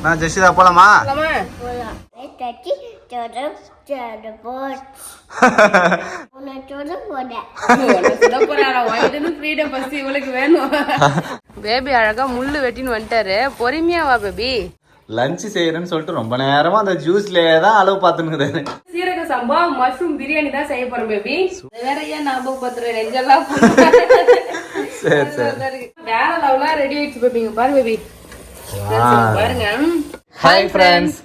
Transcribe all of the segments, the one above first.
நான் ஜெஷிதா போலாமா? பேபி அழகா முள்ளு வெட்டின்னு வந்துட்டாரு. பொறுமையா வா பேபி. லஞ்ச் செய்யறேன்னு சொல்லிட்டு ரொம்ப நேரமா அந்த ஜூஸ்லயே தான் அளவு பார்த்துன்னு. சீரக சம்பா மஷ்ரூம் பிரியாணி தான் செய்ய போறேன் பேபி. வேற ஏன் ஞாபகப்படுத்துறேன் நெஞ்செல்லாம். சரி சரி. வேற லெவலா ரெடி ஆயிடுச்சு பேபி. பாரு பேபி பாருங்க. Hi friends.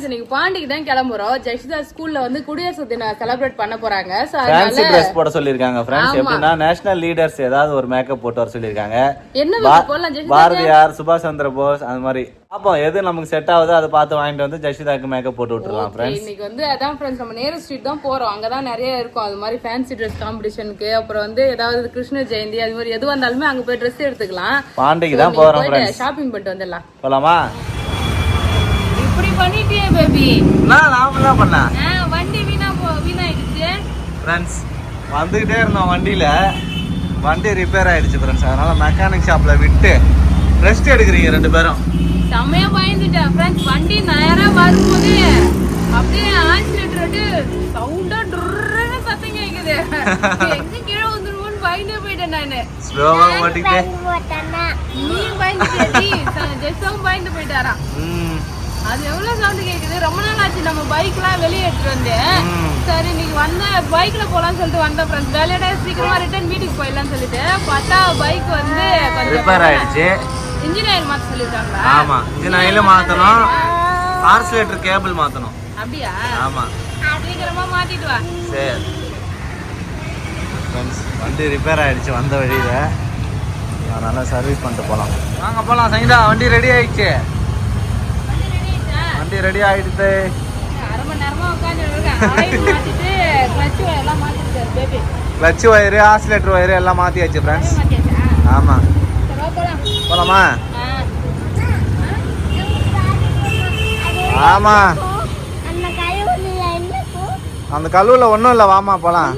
இன்னைக்கு பாண்டிக்கு தான் கிளம்புறோம். ஜெஷிதா ஸ்கூல்ல வந்து குடியரசு தினம் செலிப்ரேட் பண்ண போறாங்க. ஃபேன்சி Dress போட சொல்லிருக்காங்க फ्रेंड्स. எப்படின்னா நேஷனல் லீடர்ஸ் ஏதாவது ஒரு மேக்கப் போட்டு வர சொல்லிருக்காங்க. என்ன மேக்கப் போடலாம் ஜெஷிதா? பாரதியார், சுபாஷ் சந்திர போஸ் அந்த மாதிரி. அப்போ எது நமக்கு செட் ஆகுதோ அதை பார்த்து வாங்கிட்டு வந்து ஜெஷிதாக்கு மேக்கப் போட்டு விட்டுறலாம் फ्रेंड्स. இன்னைக்கு வந்து அதான் फ्रेंड्स நம்ம நேரு ஸ்ட்ரீட் தான் போறோம். அங்க தான் நிறைய இருக்கும் அது மாதிரி ஃபேன்சி Dress காம்படிஷனுக்கு. அப்புறம் வந்து ஏதாவது கிருஷ்ண ஜெயந்தி அது மாதிரி எது வந்தாலுமே அங்க போய் Dress எடுத்துக்கலாம். பாண்டிக்கு தான் போறோம் फ्रेंड्स. ஷாப்பிங் பண்ணிட்டு வந்துடலாம். போலாமா? இப்படி பண்ணிட்டியே பேபி. நாம தான் பண்ணா. வண்டி வீணாயிடுச்சு फ्रेंड्स. வந்துகிட்டே இருந்தோம் வண்டியில. வண்டி ரிப்பேர் ஆயிடுச்சு फ्रेंड्स. அதனால மெக்கானிக் ஷாப்ல விட்டு ரெஸ்ட் எடுக்கிறீங்க ரெண்டு பேரும். செமையா பயந்துட்டேன் फ्रेंड्स. வண்டி நேரா வரும்போது அப்படியே ஆக்சிலேட்டர் சவுண்டா டுர்ன்னு சத்தம் கேக்குது. எங்க கீழே வந்துருவோம்னு பயந்தே போயிட்டேன் நானு. ஸ்லோவா ஓட்டிட்டே நீ பயந்துட்டே ஜெஸ்ஸும் பயந்து போயிட்டாரா. அது எவ்வளவு சவுண்ட் கேக்குது. ரொம்ப நாள் ஆச்சு நம்ம பைக்லாம் வெளியே எடுத்துட்டு வந்தேன். சரி நீங்க வந்த பைக்ல போலாம்னு சொல்லிட்டு வந்தேன் ஃப்ரெண்ட்ஸ். வேலையோட சீக்கிரமா ரிட்டர்ன் வீட்டுக்கு போயிடலாம்னு சொல்லிட்டு பார்த்தா பைக் வந்து கொஞ்சம் ரிப்பேர் ஆயிடுச்சு. இன்ஜின் ஆயில் மாத்த சொல்லிருக்காங்களா? ஆமா, இன்ஜின் ஆயில் மாத்தணும். ஆக்சிலேட்டர் கேபிள் மாத்தணும். அப்படியா? ஆமா, சீக்கிரமா மாத்திட்டு வா. சரி ஃப்ரெண்ட்ஸ். வண்டி ரிப்பேர் ஆயிடுச்சு வந்த வழியில. அதனால சர்வீஸ் பண்ணிட்டு போலாம். வாங்க போலாம் சங்கீதா. வண்டி ரெடி ஆயிடுச்சு. வண்டி ரெடி ஆயிடுச்சு. அரை மணி நேரமா உட்கார்ந்துருக்கேன். ஆயில் மாத்திட்டு கிளட்ச் வயர் எல்லாம் மாத்திட்டாரு baby. Clutch wire, accelerator wire எல்லாம் மாத்தியாச்சு ஃப்ரெண்ட்ஸ். ஆமா, போலாமா? ஆமா, அந்த கல்லூல ஒண்ணும் இல்ல. வாமா போலாம்.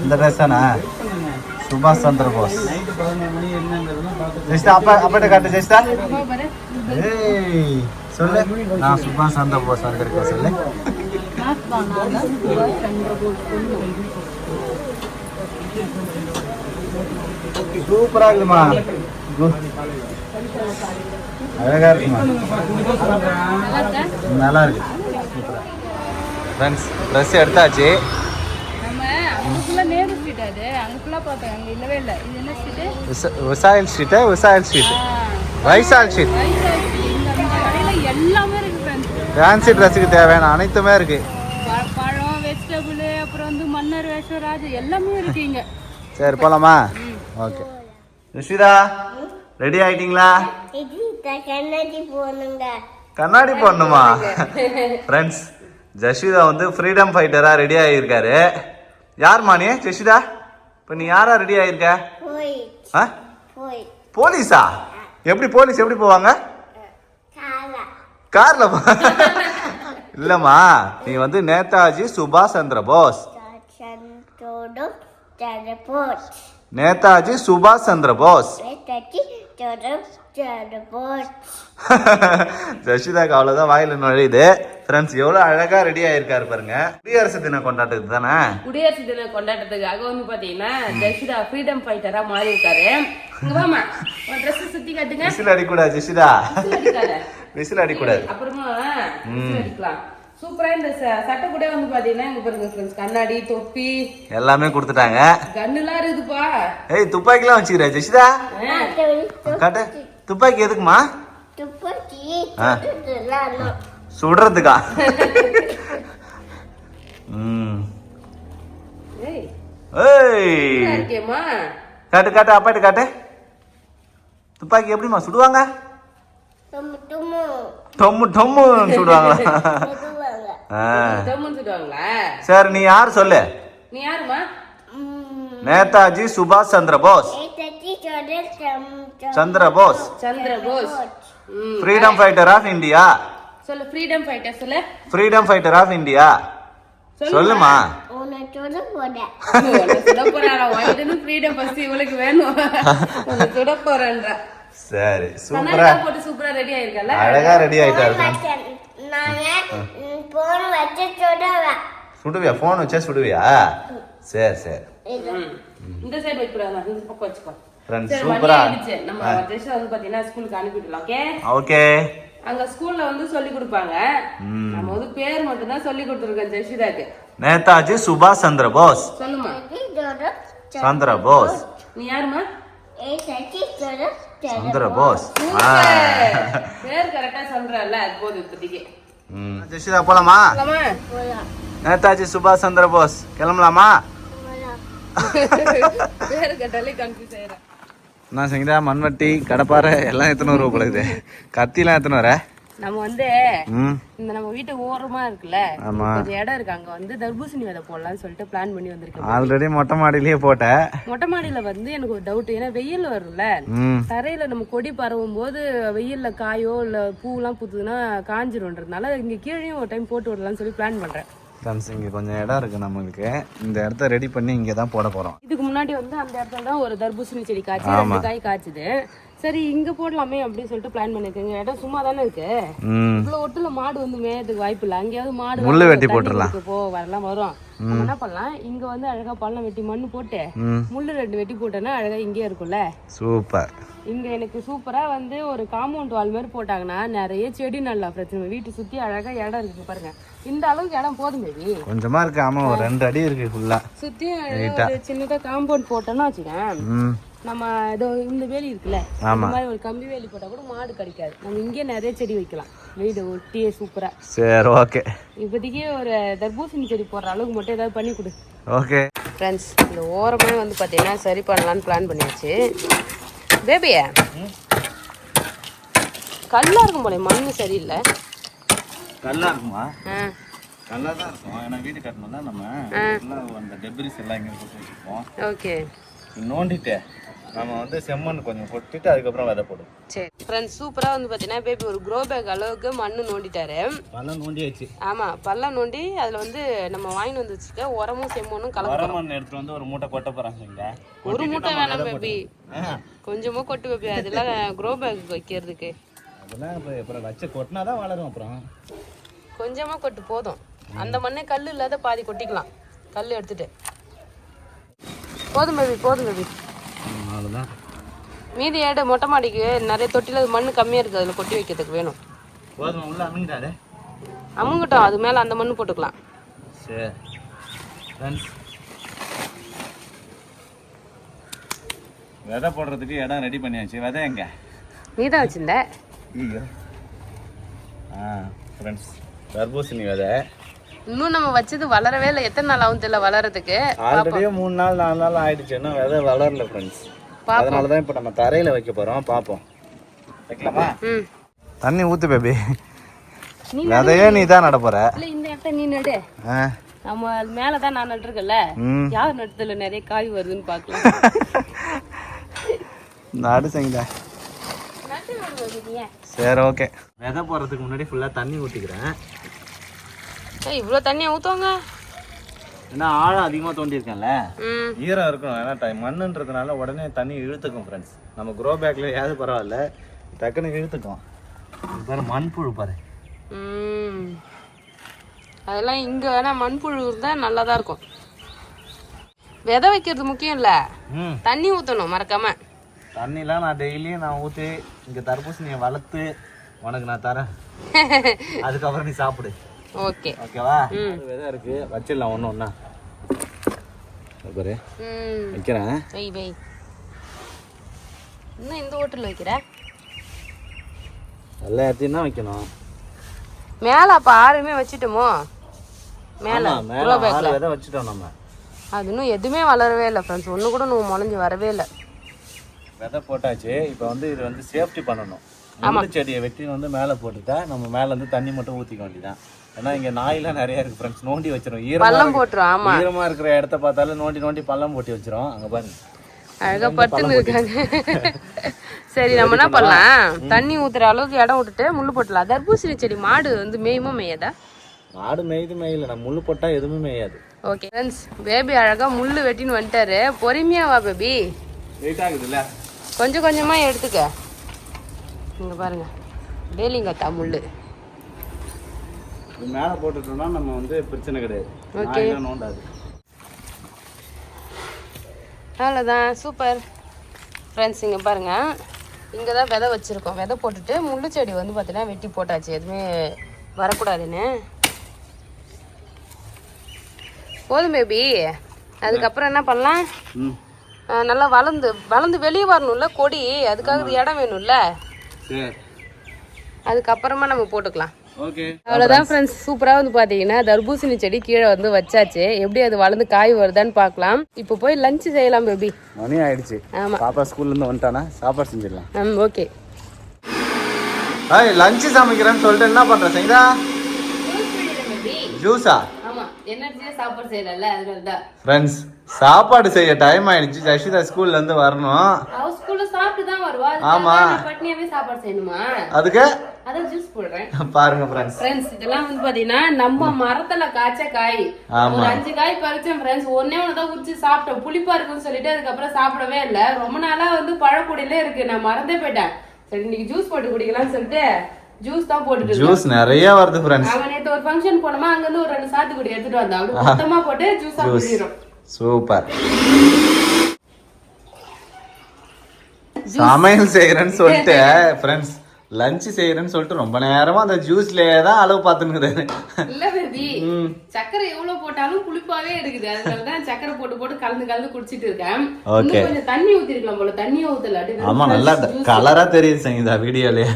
இந்த ட்ரெஸ் தானா? சுபாஷ் சந்திர போஸ். ஜெஸ்டா அப்பட்ட காட்டு ஜெஸ்டா. ஏய் சொல்லு. நான் சுபாஷ் சந்திர போஸ் வந்திருக்கேன் சொல்லு. சூப்பரா இருக்குமா? அழகா இருக்குமா? நல்லா இருக்கு. ஃப்ரெண்ட்ஸ் ட்ரெஸ் எடுத்தாச்சு. விசாயல் ஸ்ட்ரீட். விசாயல் ஸ்ட்ரீட். வைசால் ஸ்ட்ரீட். ஃபேன்சி ட்ரெஸ்ஸுக்கு தேவையான அனைத்துமே இருக்கு. பழம், வெஜிடபிள், அப்புறம் வந்து மன்னர் வேஷம், ராஜ எல்லாமே இருக்குங்க. சரி போலாமா? ஓகே. ரிஷிதா ரெடி ஆயிட்டீங்களா? கண்ணாடி போடணுமா? ஃப்ரெண்ட்ஸ் ஜஷிதா வந்து ஃப்ரீடம் ஃபைட்டரா ரெடி ஆகியிருக்காரு. யார்மா நீ ஜஷிதா? இப்போ நீ யாரா ரெடி ஆகியிருக்க? போலீஸா? எப்படி போலீஸ் எப்படி போவாங்க? கார்ல. இல்லம்மா, நீ வந்து நேதாஜி சுபாஷ் சந்திர போஸ். நேதாஜி சுபாஷ் சந்திர போஸ். ஜஷிதாக்கு அவ்வளவுதான் வாயில நுழையுது. ஃப்ரெண்ட்ஸ் எவ்வளவு அழகா ரெடி ஆயிருக்காரு பாருங்க. குடியரசு தின கொண்டாட்டத்துக்கு தானே? குடியரசு தின கொண்டாட்டத்துக்காக வந்து பாத்தீங்கன்னா ஜஷிதா ஃப்ரீடம் ஃபைட்டரா மாறி இருக்காரு. வாமா ஒரு Dress சுத்தி காட்டுங்க. விசில் அடிக்கூடாது ஜஷிதா. விசில் அடிக்கூடாது. அப்புறமா அடிக்கலாம். சூப்பரா இந்த சட்டை கூட வந்து பாத்தீங்கன்னா இங்க பாருங்க फ्रेंड्स. கண்ணாடி, தொப்பி எல்லாமே கொடுத்துட்டாங்க. கன்னுலாம் இருக்குதுப்பா. ஏய் துப்பாக்கிலாம் வச்சிருக்க ஜஷிதா? காட்டு. துப்பாக்கி எதுக்குமா? துப்பாக்கி சுடுறதுக்கா? ஏய் காட்டு காட்டு. அப்பாட்டு காட்டு. துப்பாக்கி எப்படிமா சுடுவாங்க? டொம்மு டொம்முன்னு சுடுவாங்களா? சரி நீ யார் சொல்லு. நீ யாருமா? நேதாஜி சுபாஷ் Chandra Bose. Chandra Bose. Chandra Bose. Freedom fighter of India. சொல்லு ஃப்ரீடம் ஃபைட்டர் சொல்லு. Freedom fighter of India. சொல்லுமா. உன்னை சுட போறாரா? வாங்கிட்டு ஃப்ரீடம் ஃபர்ஸ்ட் இவளுக்கு வேணும். உன்னை சுட போறேன்றா. சரி சூப்பரா போட்டு சூப்பரா ரெடி ஆயிருக்கல. அழகா ரெடி ஆயிட்டாரு. சுடுவியா? போன் வச்சா சுடுவியா? சரி சரி. இந்த சைடு வைக்கறாங்க. இந்த பக்கம் வச்சுக்கோ. ஃப்ரெண்ட்ஸ் சூப்பரா. நம்ம ஜெஷ் வந்து பாத்தீங்கன்னா ஸ்கூலுக்கு அனுப்பிடலாம். Okay okay. அங்க ஸ்கூல்ல வந்து சொல்லி கொடுப்பாங்க. நம்ம வந்து பேர் மட்டும் தான் சொல்லி கொடுத்துருக்கோம் ஜெஷிதாக்கு. நேதாஜி சுபாஷ் சந்திர போஸ். சொல்லுமா. சந்திர போஸ். நீ யாருமா? சந்திர போஸ். பேர் கரெக்டா சொல்றல அது போதும் இப்போதைக்கு. ஜெஷிதா போலாமா? நேதாஜி சுபாஷ் சந்திர போஸ் கிளம்பலாமா? பேர் கேட்டாலே கன்ஃபியூஸ் ஆயிடும். நான் சங்கீதா மண்வட்டி கடப்பாறை எல்லாம் எத்தனை ரூபா போகுது? கத்திலாம் எத்தனை வர? நம்ம வந்து இந்த நம்ம வீட்டு ஓரமா இருக்குல்ல, கொஞ்சம் இடம் இருக்கு, அங்க வந்து தர்பூசணி விதை போடலாம்னு சொல்லிட்டு பிளான் பண்ணி வந்திருக்கேன். ஆல்ரெடி மொட்டை மாடியிலேயே போட்டேன். மொட்டை மாடியில வந்து எனக்கு ஒரு டவுட், ஏன்னா வெயில் வரும்ல, தரையில நம்ம கொடி பரவும் போது வெயில்ல காயோ இல்ல பூ எல்லாம் பூத்துதுன்னா காஞ்சிரும்ன்றதுனால இங்க கீழேயும் ஒரு டைம் போட்டு விடலாம்னு சொல்லி பிளான் பண்றேன். இங்க கொஞ்சம் இடம் இருக்கு நம்மளுக்கு, இந்த இடத்த ரெடி பண்ணி இங்க தான் போட போறோம். இதுக்கு முன்னாடி வந்து அந்த இடத்துல தான் ஒரு தர்பூசணி செடி காய்ச்சி 2 காய் காய்ச்சுது. சரி இங்க போடலாமே அப்படின்னு சொல்லிட்டு பிளான் பண்ணிருக்கேங்க. இடம் சும்மா தானே இருக்கு, இவ்வளவு ஒட்டுல மாடு வந்து மேயதுக்கு வாய்ப்பு இல்லை. அங்கேயாவது மாடு முள்ளு வெட்டி போட்டுடலாம், வரலாம் வரும். நம்ம என்ன பண்ணலாம், இங்க வந்து அழகா பள்ளம் வெட்டி மண்ணு போட்டு முள்ளு 2 வெட்டி போட்டோன்னா அழகா இங்கே இருக்கும்ல. சூப்பர். இங்க எனக்கு சூப்பரா வந்து ஒரு காம்பவுண்ட் வால் மாதிரி போட்டாங்கன்னா நிறைய செடி நல்லா பிரச்சனை. வீட்டு சுத்தி அழகா இடம் இருக்கு பாருங்க. இந்த அளவுக்கு இடம் போதும் பேபி, கொஞ்சமா இருக்கு. ஆமா, ஒரு 2 அடி இருக்கு ஃபுல்லா. சுத்தி சின்னதா காம்பவுண்ட் போட்டோம்னா வச்சுக்கேன், நம்ம இதோ இந்த வேலி இருக்குல்ல, இந்த மாதிரி ஒரு கம்பி வேலி போட்டா கூட மாடு கிடைக்காது. நம்ம இங்கே நிறைய செடி வைக்கலாம், வீடு ஒட்டியே சூப்பரா. சரி ஓகே. இப்போதைக்கு ஒரு தர்பூசணி செடி போடுற அளவுக்கு மட்டும் ஏதாவது பண்ணி கொடு. ஓகே ஃப்ரெண்ட்ஸ், இந்த ஓரமே வந்து பார்த்தீங்கன்னா சரி பண்ணலான்னு பிளான் பண்ணியாச்சு. பேபியா கல்லா இருக்கும் போல, மண்ணு சரியில்லை. கல்லா இருக்குமா? கல்லா தான் இருக்கும். ஏன்னா வீடு கட்டணும்னா நம்ம அந்த டெப்ரிஸ் எல்லாம் இங்கே போட்டு வச்சுருப்போம். ஓகே. நோண்டிட்டு நம்ம வந்து செம்மண் கொஞ்சம் கொட்டிட்டு அதுக்கப்புறம் விதை போடுவோம். சரி ஃப்ரெண்ட்ஸ், சூப்பராக வந்து பார்த்தீங்கன்னா பேபி ஒரு க்ரோ பேக் அளவுக்கு மண்ணு நோண்டிட்டாரு. பள்ளம் நோண்டியாச்சு. ஆமாம், பள்ளம் நோண்டி அதில் வந்து நம்ம வாங்கிட்டு வந்து வச்சுக்க உரமும் செம்மண்ணும் கலந்து மண் எடுத்துட்டு வந்து ஒரு மூட்டை கொட்ட போகிறாங்க. ஒரு மூட்டை வேணாம் பேபி, கொஞ்சமாக கொட்டு பேபி, அதெல்லாம் க்ரோ பேக் வைக்கிறதுக்கு. அதெல்லாம் அப்புறம் வச்சு கொட்டினா தான் வளரும். அப்புறம் கொஞ்சமாக கொட்டு போதும். அந்த மண்ணே கல் இல்லாத பாதி கொட்டிக்கலாம், கல் எடுத்துட்டு. போதும் பேபி, போதும் பேபி, அவ்வளோதான். மீதி ஏடு மொட்டை மாடிக்கு நிறைய தொட்டியில் மண் கம்மியாக இருக்குது, அதில் கொட்டி வைக்கிறதுக்கு வேணும். போதும், உள்ள அமுங்கிட்டாரு. அமுங்கட்டும், அது மேலே அந்த மண் போட்டுக்கலாம். சரி விதை போடுறதுக்கு இடம் ரெடி பண்ணியாச்சு. விதை எங்க? நீ தான் வச்சிருந்த. ஃப்ரெண்ட்ஸ், தர்பூசணி விதை இன்னும் நம்ம வச்சது வளரவே இல்லை. எத்தனை நாள் ஆகும் தெரியல வளர்றதுக்கு. ஆல்ரெடி 3 நாள் 4 நாள் ஆயிடுச்சு, இன்னும் விதை வளரல ஃப்ரெண்ட்ஸ். அதனால தான் இப்போ நம்ம தரையில வைக்க போறோம். பாப்போம், வைக்கலாமா? தண்ணி ஊத்து பேபி. விதையே நீ தான் நட போற. இல்ல, இந்த இடத்த நீ நடு. நம்ம மேல தான் நான் நட்டுருக்கல, யார் நடுத்துல நிறைய காய் வருதுன்னு பாக்கலாம். நடு செஞ்சா. சரி ஓகே. விதை போறதுக்கு முன்னாடி ஃபுல்லா தண்ணி ஊத்திக்கிறேன். இவ்வளோ தண்ணியை ஊற்றுவாங்க, ஏன்னா ஆழம் அதிகமாக தோண்டியிருக்கேன்ல, ஈரம் இருக்கணும். ஏன்னா மண்ணுன்றதுனால உடனே தண்ணி இழுத்துக்கும் ஃப்ரெண்ட்ஸ். நம்ம க்ரோ பேக்கில் ஏதாவது பரவாயில்ல, டக்குன்னு இழுத்துக்கும். பாரு மண்புழு பாரு. அதெல்லாம் இங்கே வேணால் மண்புழு இருந்தால் நல்லா தான் இருக்கும். விதை வைக்கிறது முக்கியம் இல்லை, தண்ணி ஊற்றணும் மறக்காம. தண்ணிலாம் நான் டெய்லியும் நான் ஊற்றி இங்கே தர்பூசணியை வளர்த்து உனக்கு நான் தரேன். அதுக்கப்புறம் நீ சாப்பிடு. ஓகே ஓகேவா? விதை இருக்கு, வச்சிடலாம் ஒன்று ஒன்றா. பாரு வைக்கிறேன். வை வை. இன்னும் இந்த ஹோட்டலில் வைக்கிற எல்லா இடத்தையும் தான் வைக்கணும். மேலே அப்போ ஆறுமே வச்சுட்டோமோ? மேலே மேலே விதை வச்சுட்டோம் நம்ம. அது இன்னும் எதுவுமே வளரவே இல்லை ஃப்ரெண்ட்ஸ், ஒன்று கூட நம்ம முளைஞ்சி வரவே இல்லை. விதை போட்டாச்சு. இப்போ வந்து இது வந்து சேஃப்டி பண்ணணும். முள்ளு செடியை வெட்டி வந்து மேலே போட்டுட்டா நம்ம மேலே வந்து தண்ணி மட்டும் ஊற்றிக்க வேண்டியதான். ஏன்னா இங்கே நாயெல்லாம் நிறைய இருக்கு ஃப்ரெண்ட்ஸ், நோண்டி வச்சிரும். ஈரமாக இருக்கிற இடத்த பார்த்தாலும் நோண்டி நோண்டி பள்ளம் போட்டி வச்சிரும். அங்கே பாருங்க அழகாக பட்டுன்னு இருக்காங்க. சரி நம்ம என்ன பண்ணலாம், தண்ணி ஊற்றுற அளவுக்கு இடம் விட்டுட்டு முள்ளு போட்டலாம். தர்பூசணி செடி மாடு வந்து மேயுமா மேயதா? ஆடு மேயல நான் முள்ளு போட்டா எதுவுமே மேயாது. ஓகே ஃப்ரெண்ட்ஸ், பேபி அழகா முள்ளு வெட்டின்னு வந்துட்டாரு. பொறுமையா வா பேபி. வெயிட் ஆகுதுல்ல, கொஞ்சம் கொஞ்சமா எடுத்துக்க. இங்க பாருங்க டேலிங்கத்தா முள்ளு மேலே போட்டுட்டோம்னா நம்ம வந்து பிரச்சனை கிடையாது. ஓகே நோண்டாது. அவ்வளோதான், சூப்பர் ஃப்ரெண்ட்ஸ். இங்கே பாருங்க, இங்கே தான் விதை வச்சுருக்கோம். விதை போட்டுட்டு முள்ளு செடி வந்து பார்த்தீங்கன்னா வெட்டி போட்டாச்சு, எதுவுமே வரக்கூடாதுன்னு. போதும் பேபி. அதுக்கப்புறம் என்ன பண்ணலாம், நல்லா வளர்ந்து வெளியே வரணும்ல கொடி, அதுக்காக இடம் வேணும்ல, அதுக்கப்புறமா நம்ம போட்டுக்கலாம். ஓகே, அவ்வளோதான் ஃப்ரெண்ட்ஸ். சூப்பராக வந்து பார்த்தீங்கன்னா தர்பூசணி செடி கீழே வந்து வச்சாச்சு. எப்படி அது வளர்ந்து காய் வருதான்னு பார்க்கலாம். இப்போ போய் லஞ்ச் செய்யலாம் பேபி. மணி ஆயிடுச்சு. ஆமாம், பாப்பா ஸ்கூல்லேருந்து வந்துட்டானா சாப்பாடு செஞ்சிடலாம். ஓகே. லஞ்ச் சமைக்கிறேன்னு சொல்லிட்டு என்ன பண்ணுற சங்கீதா? ஜூஸா? சாப்பாடு செய்யல, அதனால தான் ஃப்ரெண்ட்ஸ் சாப்பாடு செய்ய டைம் ஆயிடுச்சு. ஜஷிதா ஸ்கூல்ல இருந்து வரணும். அவ ஸ்கூல்ல சாப்பிட்டு தான் வருவா. ஆமா, பட்னியாவே சாப்பாடு செய்யணுமா? அதுக்கு அத ஜூஸ் போடுறேன் பாருங்க ஃப்ரெண்ட்ஸ். இதெல்லாம் வந்து பாத்தீங்கன்னா நம்ம மரத்துல காய்ச்ச காய். ஒரு 5 காய் பறிச்சேன் ஃப்ரெண்ட்ஸ். ஒண்ணே ஒண்ணுதான் உச்சி சாப்பிட்டோம். புளிப்பா இருக்குன்னு சொல்லிட்டு அதுக்கப்புறம் சாப்பிடவே இல்ல. ரொம்ப நாளா வந்து பழக்குடியில இருக்கு, நான் மறந்தே போயிட்டேன். சரி இன்னைக்கு ஜூஸ் போட்டு குடிக்கலாம்னு சொல்லிட்டு ஜூஸ் தான் போட்டுட்டு. ஜூஸ் நிறைய வருது ஃப்ரெண்ட்ஸ். அவன் நேத்து ஒரு ஃபங்க்ஷன் போனோமா, அங்க இருந்து ஒரு 2 சாத்துக்குடி எடுத்துட்டு வந்தான். அப்படியே மொத்தமா போட்டு ஜூஸா குடிக்கிறோம். சூப்பர். சமையல் செய்யறேன்னு சொல்லிட்டு ஃப்ரெண்ட்ஸ் லஞ்ச் செய்யறேன்னு சொல்லிட்டு ரொம்ப நேரமா அந்த ஜூஸ்லயே தான் அளவு பார்த்துன்னு. இல்ல பேபி, சக்கரை எவ்வளவு போட்டாலும் புளிப்பாவே இருக்குது. அதனாலதான் சக்கரை போட்டு கலந்து குடிச்சிட்டு இருக்கேன். கொஞ்சம் தண்ணி ஊத்திருக்கலாம் போல, தண்ணியே ஊத்தல. ஆமா, நல்லா கலரா தெரியுது சங்கீதா வீடியோலயே.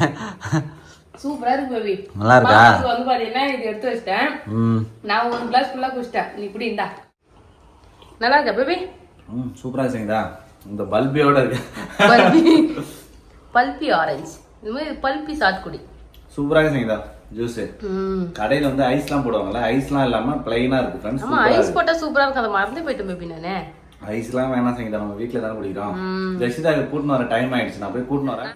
சூப்பரா இருக்கு பேபி. நல்லா இருக்கா? வந்து பாத்தீங்கன்னா இது எடுத்து வச்சிட்டேன். நான் 1 கிளாஸ் ஃபுல்லா குடிச்சிட்டேன். நீ இப்படி இந்தா. நல்லா இருக்கா பேபி? சூப்பரா சங்கீதா. இந்த பல்பியோட இருக்கு. பல்பி ஆரஞ்சு, இது மாதிரி பல்பி சாத்துக்குடி. சூப்பரா சங்கீதா ஜூஸ். கடையில வந்து ஐஸ்லாம் போடுவாங்கல்ல, ஐஸ்லாம் இல்லாம பிளைனா இருக்கு ஃப்ரெண்ட்ஸ். ஆமா, ஐஸ் போட்டா சூப்பரா இருக்கு. அத மறந்து போயிட்டேன் பேபி நானே. ஐஸ்லாம் வேணாம் சங்கீதா, நம்ம வீட்ல தான குடிக்கிறோம். ஜெசிதா கூட்டிட்டு வர டைம் ஆயிடுச்சு, நான் போய் கூட்டிட்டு வரேன்.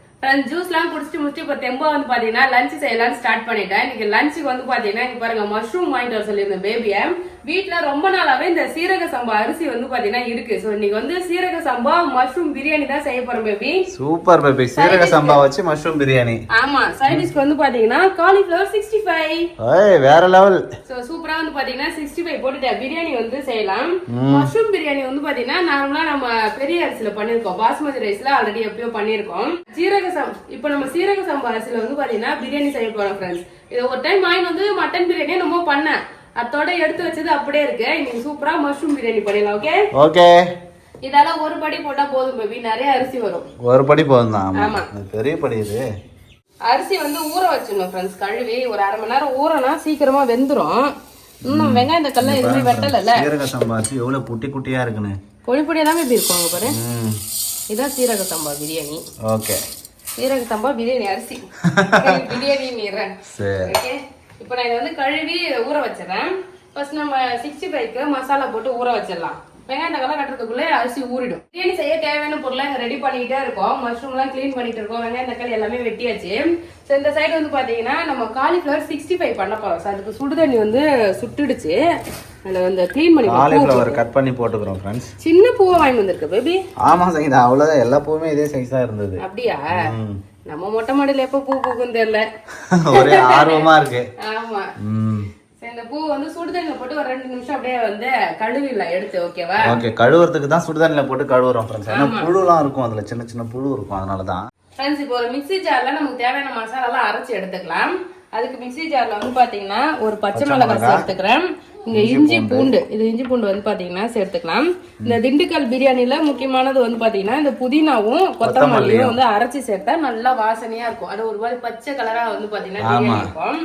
ஜூஸ்லாம் குடிச்சிட்டு முடிச்சு இப்போ தெம்பா வந்து பாத்தீங்கன்னா லஞ்ச் செய்யலாம்னு ஸ்டார்ட் பண்ணிட்டேன். இன்னைக்கு லஞ்சுக்கு வந்து பாத்தீங்கன்னா இங்க பாருங்க மஷ்ரூம் வாங்கிட்டு வர சொல்லியிருந்தேன் பேபியை. வீட்டுல ரொம்ப நாளாவே இந்த சீரக சம்பா அரிசி வந்து பாத்தீங்கன்னா இருக்கு. சோ இன்னைக்கு வந்து சீரக சம்பா மஷ்ரூம் பிரியாணி தான் செய்ய போறோம் பேபி. சூப்பர் பேபி, சீரக சம்பா வச்சு மஷ்ரூம் பிரியாணி. ஆமா, சைட் டிஷ்க்கு வந்து பாத்தீங்கன்னா காலிஃப்ளவர் 65. ஏய் வேற லெவல். சோ சூப்பரா வந்து பாத்தீங்கன்னா 65 போட்டுட்டு பிரியாணி வந்து செய்யலாம். மஷ்ரூம் பிரியாணி வந்து பாத்தீங்கன்னா நார்மலா நம்ம பெரிய அரிசியில பண்ணிருக்கோம், பாஸ்மதி ரைஸ்ல ஆல்ரெடி எப்பயோ பண்ணிருக்கோம். இப்ப நம்ம சீரக சம்பா அரிசியில வந்து பாத்தீங்கன்னா பிரியாணி செய்ய போறோம் ஃப்ரெண்ட்ஸ். இது ஒரு டைம் வாங்கி வந்து மட்டன் பிரியாணி நம்ம பண்ணேன், அதோட எடுத்து வச்சது அப்படியே இருக்கு. இன்னைக்கு சூப்பரா மஷ்ரூம் பிரியாணி பண்ணிடலாம். Okay okay. இதெல்லாம் ஒரு படி போட்டா போதும் பேபி, நிறைய அரிசி வரும். ஒரு படி போதும் தான். ஆமா, பெரிய படி இது. அரிசி வந்து ஊற வச்சிடணும் ஃப்ரெண்ட்ஸ். கழுவி ஒரு 1/2 மணி நேரம் ஊறனா சீக்கிரமா வெந்துரும். இன்னும் வெங்காயம் இந்த கல்ல எதுவுமே வெட்டல. சீரக சம்பா அரிசி எவ்வளவு குட்டி குட்டியா இருக்குன்னு பொடி பொடியா தான் எப்படி இருக்கும் பாரு. இதான் சீரக சம்பா பிரியாணி. ஓகே, சீரக சம்பா பிரியாணி அரிசி பிரியாணி நீறேன். ஓகே, இப்போ நான் இதை வந்து கழுவி ஊற வச்சிடறேன். ஃபர்ஸ்ட் நம்ம 65க்கு மசாலா போட்டு ஊற வச்சிடலாம். வெங்காயம் தக்காளி கட்டுறதுக்குள்ளே அரிசி ஊறிடும். பிரியாணி செய்ய தேவையான பொருளை ரெடி பண்ணிக்கிட்டே இருக்கோம். மஷ்ரூம் எல்லாம் கிளீன் பண்ணிட்டு இருக்கோம். வெங்காயம் தக்காளி எல்லாமே வெட்டியாச்சு. ஸோ இந்த சைடு வந்து பாத்தீங்கன்னா நம்ம காலிஃபிளவர் 65 பண்ண போறோம். ஸோ அதுக்கு சுடுதண்ணி வந்து சுட்டுடுச்சு. அதில் வந்து கிளீன் பண்ணி காலிஃபிளவர் கட் பண்ணி போட்டுக்கிறோம் ஃப்ரெண்ட்ஸ். சின்ன பூவை வாங்கி வந்திருக்கு பேபி. ஆமா சங்கீதா, அவ்வளவுதான். எல்லா பூவுமே இதே சைஸ் தான் இருந்தது. அப்படியா? நம்ம மொட்டை மாடியில எப்ப பூ பூக்குன்னு தெரியல, ஒரே ஆர்வமா இருக்கு. ஆமா, இந்த பூ வந்து சுடுதண்ணில போட்டு ஒரு 2 நிமிஷம் அப்படியே வந்து கழுவிடலாம் எடுத்து. ஓகேவா? ஓகே, கழுவுறதுக்கு தான் சுடுதண்ணில போட்டு கழுவுறோம் ஃப்ரெண்ட்ஸ். ஏன்னா புழுலாம் இருக்கும், அதுல சின்ன சின்ன புழு இருக்கும், அதனால தான். ஃப்ரெண்ட்ஸ் இப்போ ஒரு மிக்ஸி ஜார்ல நமக்கு தேவையான மசாலா எல்லாம் அரைச்சு எடுத்துக்கலாம். அதுக்கு மிக்ஸி ஜார்ல வந்து பாத்தீங்கன்னா ஒரு பச்சை மிளகாய் சேர்த்துக்கிறேன். இங்க இஞ்சி பூண்டு, இது இஞ்சி பூண்டு வந்து பாத்தீங்கன்னா சேர்த்துக்கலாம். இந்த திண்டுக்கல் பிரியாணில முக்கியமானது வந்து பாத்தீங்கன்னா இந்த புதினாவும் கொத்தமல்லியும் வந்து அரைச்சி சேர்த்தா நல்லா வாசனையா இருக்கும். அது ஒரு மாதிரி பச்சை கலரா வந்து பாத்தீங்கன்னா பிரியாணி இருக்கும்.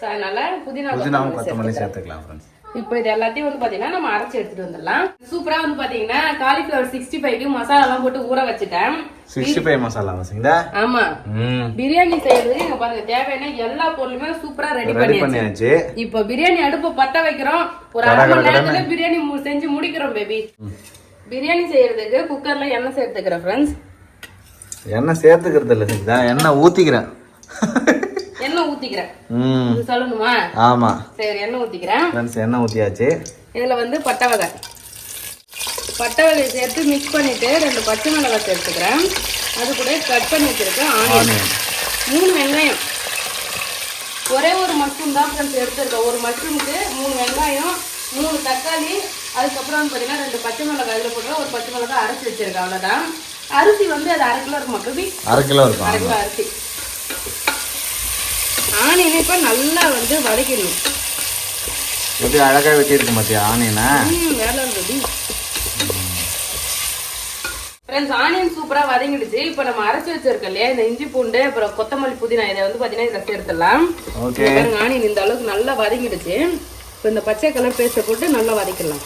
அதனால புதினாவும் கொத்தமல்லி சேர்த்துக்கலாம் ஃப்ரெண்ட்ஸ். இப்போ இது எல்லாத்தையும் வந்து பாத்தீங்கன்னா நம்ம அரைச்சு எடுத்துட்டு வந்துடலாம். சூப்பரா வந்து பாத்தீங்கன்னா காலிஃபிளவர் 65க்கு மசாலா எல்லாம் போட்டு ஊற வச்சுட்டேன். 65 மசாலா வச்சீங்களா? ஆமா, பிரியாணி செய்யறதுக்கு இங்க பாருங்க தேவையான எல்லா பொருளுமே சூப்பரா ரெடி பண்ணியாச்சு. இப்போ பிரியாணி அடுப்பு பத்த வைக்கிறோம். ஒரு 1/2 மணி நேரத்துல பிரியாணி செஞ்சு முடிக்கிறோம் பேபி. பிரியாணி செய்யறதுக்கு குக்கர்ல எண்ணெய் சேர்த்துக்கிறேன் ஃப்ரெண்ட்ஸ். எண்ணெய் சேர்த்துக்கிறது இல்ல, எண்ணெய் ஊத்திக்கிறேன். எண்ணெய் ஊத்திக்கிறேன். ம் இது சொல்லணுமா? ஆமா சரி, எண்ணெய் ஊத்திக்கிறேன். ஃப்ரெண்ட்ஸ் எண்ணெய் ஊத்தியாச்சு. இதுல வந்து பட்டை வகை சேர்த்து மிக்ஸ் பண்ணிட்டு 2 பச்சை மிளகாய் சேர்த்துக்கிறேன். அது கூட கட் பண்ணி வச்சிருக்கேன் ஆனியன், 3 வெங்காயம், ஒரே ஒரு மஷ்ரூம் தான் ஃப்ரெண்ட்ஸ் எடுத்துருக்கேன். ஒரு மஷ்ரூமுக்கு 3 வெங்காயம், 3 தக்காளி, அதுக்கப்புறம் வந்து பார்த்தீங்கன்னா 2 பச்சை மிளகாய் இதில் போட்டு ஒரு பச்சை மிளகாய் அரைச்சி வச்சிருக்கேன். அவ்வளோதான். அரிசி வந்து அது 1/2 கிலோ இருக்கும். அப்படி 1/2 கிலோ இருக்கும். 1/2 கிலோ அரிசி. ஆனியனை இப்போ நல்லா வந்து வதக்கிடணும். எப்படி அழகாக வெட்டியிருக்க மாட்டியா ஆனியனை? வேலை இருந்தது ஃப்ரெண்ட்ஸ். ஆனியன் சூப்பராக வதங்கிடுச்சு. இப்போ நம்ம அரைச்சி வச்சிருக்கோம் இல்லையா, இந்த இஞ்சி பூண்டு அப்புறம் கொத்தமல்லி புதினா இதை வந்து பார்த்தீங்கன்னா இதில் சேர்த்துடலாம். ஓகே. ஆனியன் இந்த அளவுக்கு நல்லா வதங்கிடுச்சு. இப்போ இந்த பச்சை கலர் பேஸ்ட்டை போட்டு நல்லா வதக்கிடலாம்.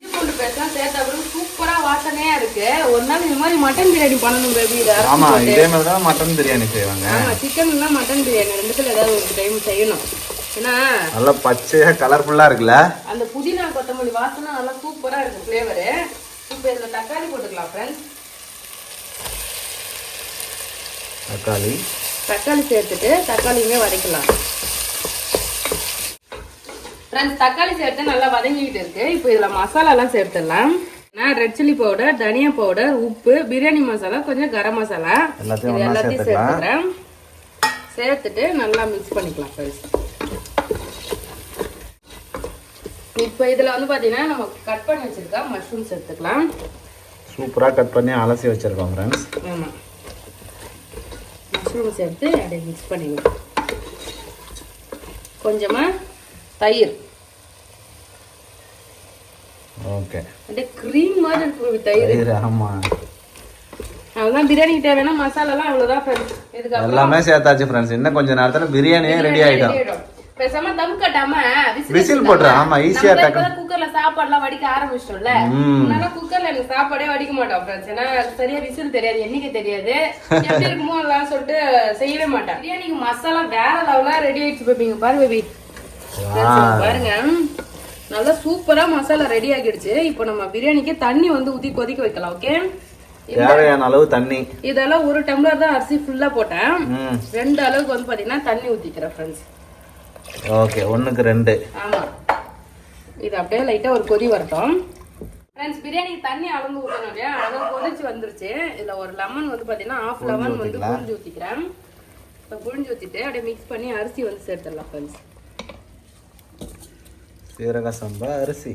இஞ்சி பூண்டு பேஸ்ட்லாம் சேர்த்தா கூட சூப்பராக வாசனையாக இருக்கு. ஒரு நாள் இந்த மாதிரி மட்டன் பிரியாணி பண்ணணும் பேபி. ஆமா, இதே மாதிரி தான் மட்டன் பிரியாணி செய்வாங்க. ஆமா, சிக்கன்லாம் மட்டன் பிரியாணி ரெண்டுத்துல ஏதாவது ஒரு டைம் செய்யணும். ஏன்னா நல்லா பச்சையா கலர்ஃபுல்லா இருக்குல்ல, அந்த புதினா கொத்தமல்லி வாசனை நல்லா சூப்பரா இருக்கு ஃப்ளேவரு. இப்போ இதுல தக்காளி போட்டுக்கலாம் ஃப்ரெண்ட்ஸ். தக்காளி சேர்த்துட்டு தக்காளியுமே வதக்கலாம் ஃப்ரெண்ட்ஸ். தக்காளி சேர்த்து நல்லா வதங்கிக்கிட்டு இருக்கு. இப்போ இதுல மசாலாலாம் சேர்த்துடலாம். நான் ரெட் சில்லி பவுடர், தனியா பவுடர், உப்பு, பிரியாணி மசாலா, கொஞ்சம் கரம் மசாலா எல்லாத்தையும் சேர்த்துக்கிறேன். சேர்த்துட்டு நல்லா மிக்ஸ் பண்ணிக்கலாம் ஃப்ரெண்ட்ஸ். இப்போ இதுல வந்து பாத்தீங்கன்னா நம்ம கட் பண்ணி வச்சிருக்கோம் மஷ்ரூம் சேர்த்துக்கலாம். சூப்பரா கட் பண்ணி அலசி வச்சிருக்கோம் ஃப்ரெண்ட்ஸ். ஆமா, மஷ்ரூம் சேர்த்து அப்படியே மிக்ஸ் பண்ணிக்கலாம். கொஞ்சமா தயிர். ஓகே. அப்படியே க்ரீம் மாதிரி இருக்கு தயிர். ஆமா, அவ்வளவுதான். பிரியாணிக்கு தேவையான மசாலாலாம் அவ்வளவுதான் ஃப்ரெண்ட்ஸ். இதுக்கு எல்லாமே சேர்த்தாச்சு ஃப்ரெண்ட்ஸ். இன்னும் கொஞ்ச நேரத்துல பிரியாணியே ரெடி ஆயிடும். பேசாம தம் கட்டாம விசில் போடுறேன். ஆமா, ஈஸியா டக்கு குக்கர்ல சாப்பாடுலாம் வடிக்க ஆரம்பிச்சிட்டோம்ல. முன்னால குக்கர்ல எனக்கு சாப்பாடே வடிக்க மாட்டோம் ஃப்ரெண்ட்ஸ். ஏன்னா சரியா விசில் தெரியாது, என்னைக்கு தெரியாது, எப்படி இருக்குமோ எல்லாம் சொல்லிட்டு செய்யவே மாட்டேன். பிரியாணிக்கு மசாலா வேற லெவலா ரெடி ஆயிடுச்சு பேபிங்க. பாரு பேபி, பாருங்க நல்லா சூப்பரா மசாலா ரெடி ஆகிடுச்சு. இப்போ நம்ம பிரியாணிக்கு தண்ணி வந்து ஊத்தி கொதிக்க வைக்கலாம். ஓகே, தேவையான அளவு தண்ணி. இதெல்லாம் 1 டம்ளர் தான் அரிசி ஃபுல்லா போட்டேன். 2 அளவுக்கு வந்து பாத்தீங்கன்னா தண்ணி ஊத்திக்கிறேன் ஃப்ரெண்ட்ஸ். ஓகே, 1க்கு 2. ஆமா, இது அப்படியே லைட்டா ஒரு கொதி வரட்டும் ஃப்ரெண்ட்ஸ். பிரியாணிக்கு தண்ணி அளந்து ஊற்றணும். அப்படியே அழகாக கொதிச்சு வந்துருச்சு. இதுல ஒரு லெமன் வந்து பாத்தீங்கன்னா 1/2 லெமன் வந்து புழிஞ்சு ஊத்திக்கிறேன். இப்போ புழிஞ்சு ஊத்திட்டு அப்படியே மிக்ஸ் பண்ணி அரிசி வந்து சேர்த்துடலாம் ஃப்ரெண்ட்ஸ். சீரக சம்பா அரிசி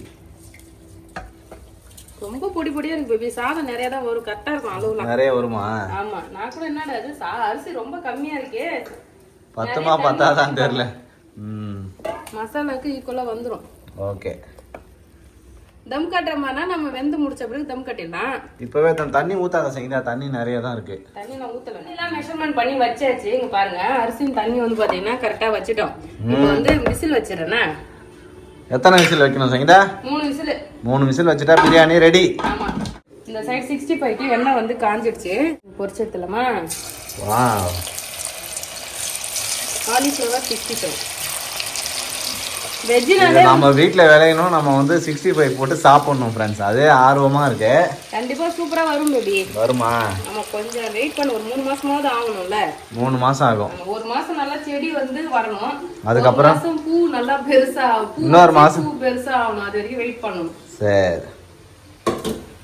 ரொம்ப பொடி பொடியா இருக்கு பேபி. சாதம் நிறைய தான் வரும், கரெக்டா இருக்கும் அளவுலாம். நிறைய வருமா? ஆமா, நான் கூட என்னடா அது அரிசி ரொம்ப கம்மியா இருக்கே, பத்துமா பத்தாதான் தெரியல. மசாலாக்கு ஈக்குவலா வந்துரும். ஓகே. தம் கட்டுறமானா நம்ம வெந்து முடிச்ச பிறகு தம் கட்டிடலாம். இப்பவே தண்ணி ஊத்தாத செய்யுதா, தண்ணி நிறைய தான் இருக்கு. தண்ணி நான் ஊத்தல, எல்லாம் மெஷர்மெண்ட் பண்ணி வச்சாச்சு. இங்க பாருங்க, அரிசியும் தண்ணி வந்து பாத்தீங்கன்னா கரெக்டா வச்சிட்டோம். இப்போ வந்து விசில் வச்சிடறேன்னா எத்தனை விசில் வைக்கணும் சங்கீதா? 3 விசில். 3 விசில் வச்சுட்டா பிரியாணி ரெடி. ஆமா, இந்த சைடு 65க்கு எண்ணெய் வந்து காஞ்சிடுச்சு. பொரிச்சு எடுத்துலாமா? Wow, cauliflower 65. வெஜ்ஜினாலே நம்ம வீட்ல விளையணும், நம்ம வந்து 65 போட்டு சாப்பிடணும் ஃப்ரெண்ட்ஸ். அதே ஆர்வமா இருக்கு. கண்டிப்பா சூப்பரா வரும் பேபி. வருமா? நம்ம கொஞ்சம் வெயிட் பண்ண, ஒரு 3 மாசமாவது ஆகணும்ல. 3 மாசம் ஆகும். 1 மாசம் நல்லா செடி வந்து வரணும். அதுக்கப்புறம் பூ நல்லா பெருசா, இன்னொரு மாசம் பூ பெருசா ஆகணும். அது வரைக்கும் வெயிட் பண்ணணும். சரி,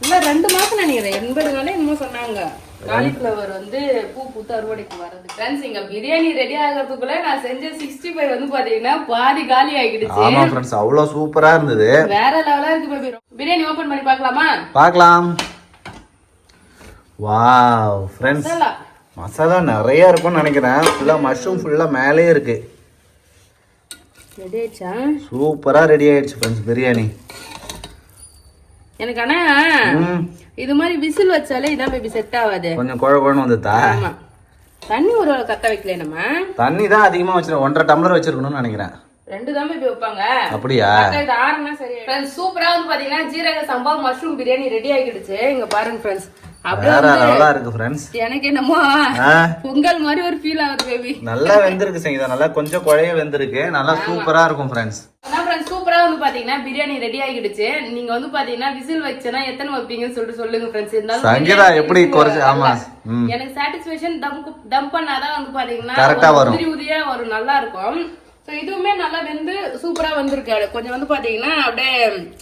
இல்ல 2 மாசம் நினைக்கிறேன். 80 நாளே என்னமோ சொன்னாங்க. காலிஃப்ளவர் வந்து பூ பூத்து அறுவடைக்கு வருது. ஃப்ரெண்ட்ஸ், இங்க பிரியாணி ரெடி ஆகிறதுக்குள்ள நான் செஞ்ச 65 வந்து பாத்தீங்கன்னா பாதி காலி ஆகிடுச்சு. ஆமா ஃப்ரெண்ட்ஸ், அவ்வளவு சூப்பரா இருந்தது. வேற லெவலா இருக்கு பேபி. பிரியாணி ஓபன் பண்ணி பார்க்கலாமா? பார்க்கலாம். வாவ் ஃப்ரெண்ட்ஸ், மசாலா நிறைய இருக்கும்னு நினைக்கிறேன். ஃபுல்லா மஷ்ரூம் ஃபுல்லா மேலே இருக்கு. ரெடி ஆயிடுச்சா? சூப்பரா ரெடி ஆயிடுச்சு ஃப்ரெண்ட்ஸ் பிரியாணி. எனக்கு ஆனா இது மாதிரி விசில் வச்சாலே இதான் பேபி செட் ஆகாது. கொஞ்சம் குழ குழன்னு வந்துதா? ஆமா, தண்ணி ஒரு கத்த வைக்கல. நம்ம தண்ணி தான் அதிகமா வச்சிருக்கோம். 1.5 டம்ளர் வச்சிருக்கணும்னு நினைக்கிறேன். 2 தான் பேபி வைப்பாங்க. அப்படியா? இது ஆறுனா சரி. ஃப்ரெண்ட்ஸ், சூப்பரா வந்து பாத்தீங்கன்னா ஜீரக சம்பா மஷ்ரூம் பிரியாணி ரெடி ஆகிடுச்சு. இங்க பாருங்க ஃப்ரெண்ட்ஸ், அப்படியே வேற வந்து லெவலா இருக்கு ஃப்ரெண்ட்ஸ். எனக்கு என்னமோ பொங்கல் மாதிரி ஒரு ஃபீல் ஆகுது பேபி. நல்லா வெந்திருக்கு சங்கீதா, நல்லா கொஞ்சம் குழைய வெந்திருக்கு, நல்லா சூப்பரா இருக்கும் ஃப்ரெண்ட்ஸ். சூப்பரா வந்து பாத்தீங்கன்னா பிரியாணி ரெடி ஆகிடுச்சு. நீங்க வந்து பாத்தீங்கன்னா விசில் வச்சனா எத்தனை வைப்பீங்கன்னு சொல்லுங்க ஃப்ரெண்ட்ஸ். இருந்தாலும் சங்கீதா எப்படி குறைச்சு, ஆமா எனக்கு சாட்டிஸ்ஃபேக்ஷன் தம் பண்ணாதான் வந்து பாத்தீங்கன்னா கரெக்டா வரும், உதிரியா வரும், நல்லா இருக்கும். சோ இதுவுமே நல்லா வெந்து சூப்பரா வந்திருக்கு. கொஞ்சம் வந்து பாத்தீங்கன்னா அப்படியே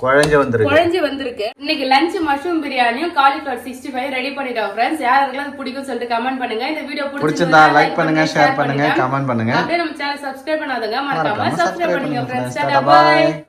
குழஞ்சு வந்திருக்கு. இன்னைக்கு லஞ்ச் மஷ்ரூம் பிரியாணியும் காலிஃபிளவர் 65 ரெடி பண்ணிட்டோம் ஃப்ரெண்ட்ஸ். யாருக்கெல்லாம் பிடிக்கும் சொல்லிட்டு கமெண்ட் பண்ணுங்க. இந்த வீடியோ பிடிச்சிருந்தா லைக் பண்ணுங்க, ஷேர் பண்ணுங்க, கமெண்ட் பண்ணுங்க. அப்படியே நம்ம சேனல் சப்ஸ்கிரைப் பண்ணாதவங்க மறக்காம சப்ஸ்கிரைப் பண்ணுங்க ஃப்ரெண்ட்ஸ். Tata bye.